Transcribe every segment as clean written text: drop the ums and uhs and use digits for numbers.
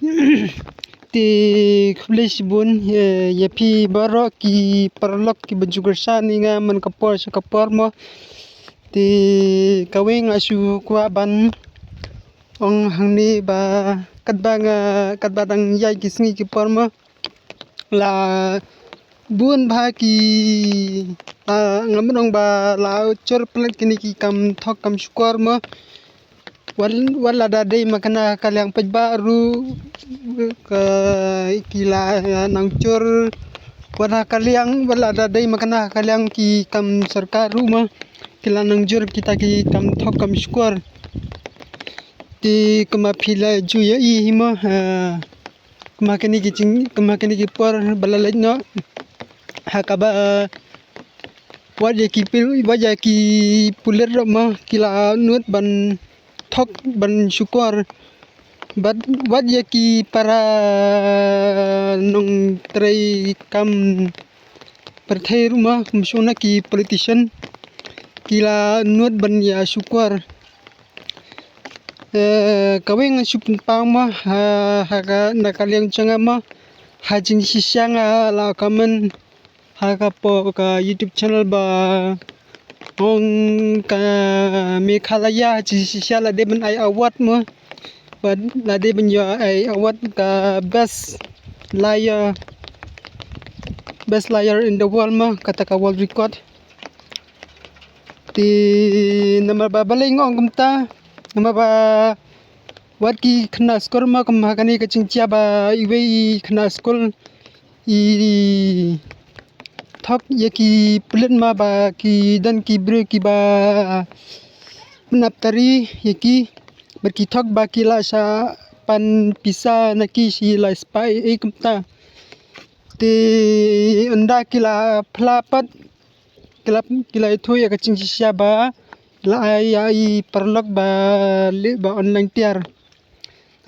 Ti Khlesibun ya pi barok ki parlok ki bajugersan nga man kapor sa kapor mo ti kawing asu kwa ban ong hangni ba kadbang yai ki sngi ki por mo la bun ba ki ngamrong ba la chor plat kini ki kam thok kam skor mo wala da dei makana kalyang pajbaru ke kila nang cur wala kalyang wala da dei makana kalyang ki kam sarkar rumah kila nang jur kita ki kam thok kam skor ti kama phila juya i hima kama kini ki por balalaj no hakaba wajah ki puler ma kila nut ban thok ban syukur wajah ki para nong trai kam partai rumah kumsuna ki politician kila nut ban ya syukur kawing syukun pama haga nakaliang changama hajing sisyang la kamen haga po ka YouTube channel ba ong ka Meghalaya ji sisya la de ban ai award mo but la de ban ya ai award ka best liar in the world mo kata ka world record ti nama ba balai ngong kumta nama ba wat ki khna skor ma kam hakani ka chingcha ba iwei khna skol i thok ye ki pulit ma ba ki dan ki bre ki ba naptari ye ki berki thok ba ki la sa pan pisa na ki si la spai e kumta te anda ki la phlapat kila itu ya kacing sisya ba la ai perlok ba le ba online tiar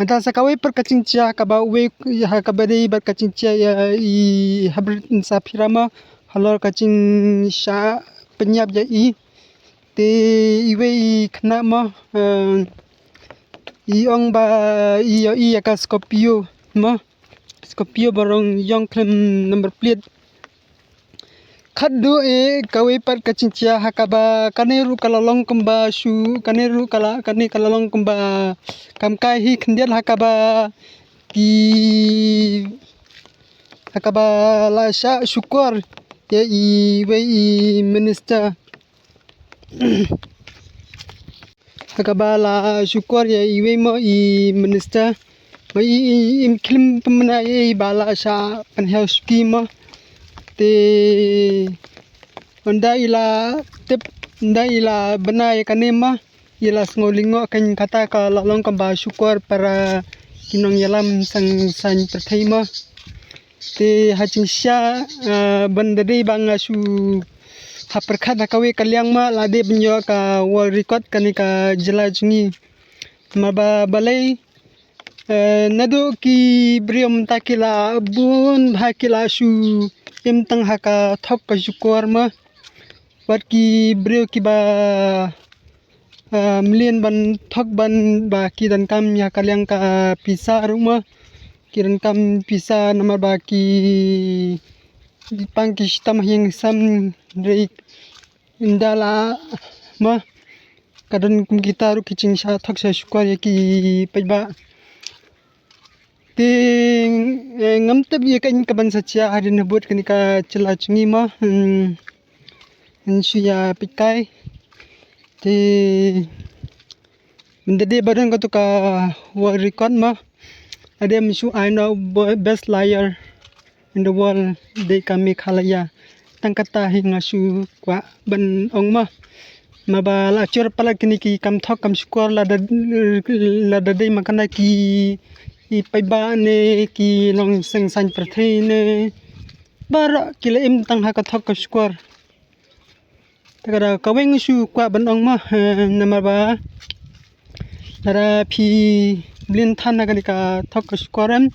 anta sakawai per kacing cia ka ba we ha ka ba dei ba kacing cia ya i habrit sapirama halor kacing sha penyap ja i te iwe khna ma i ong ba i ka Scorpio ma Scorpio barong yong klem number plate khaddu e kawai par kacing cia hakaba kaneru kalalong kamba su kaneru kani kalalong kamba kam kai hi khndial hakaba la sha syukur ya i wei minister hakaba la syukur ya i wei mo i minister i klim pemna i bala sha panhel scheme te anda ila benai kanema ila ngolingo kan kata ka lalong kamba syukur para kinong yalam sang perthaima te hacing sya bandari bangasu haperkhat hakawe kalyang ma lade benyo ka world record kani ka jela jungi maba balai nado ki briom takila bun bhakila su imtang haka thok ka syukur ma wat ki brio ki ba million ban thok ban ba ki dan kam ya kalyang ka pisa rumah kiran kam pisa nama ba ki pang ki stam yang sam rei indala ma kadan kum kita ru kicing sa thok sa syukur ya ki pajba te ngam tab ye kan kaban sacha hari nebut kani ka chela chungi ma suya pikai te mendede badan ka to ka world record ma ada misu I know best liar in the world de ka Meghalaya tangkata hinga su kwa ban ong ma ba la chur pala kini ki kam thok kam syukur la da dei makana ki i paiba ne ki long seng san perthai ne bara kila im tang ha ka thok ka syukur takara kaweng su kwa ban ong ma nama ba dara phi blin than na ka thok ka syukuran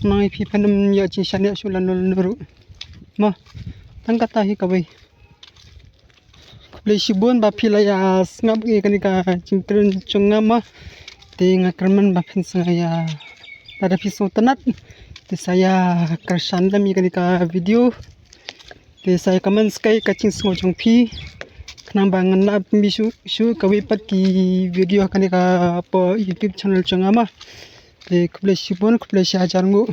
mai phi phanam ya chi shan ya sulan nuru ma tangkata hi kawai Khlesibun ba phi la ya ngap ke kani ka chingtren chungama te ngakraman ba phin sa ya ada pisau tenat. Saya kersan dami kanika video. Saya kaman sky kacing sengojong pi. Kenambangan na pembisu kawipat ki video kanika po YouTube channel changama. Kublai sibon kublai hajar ngu.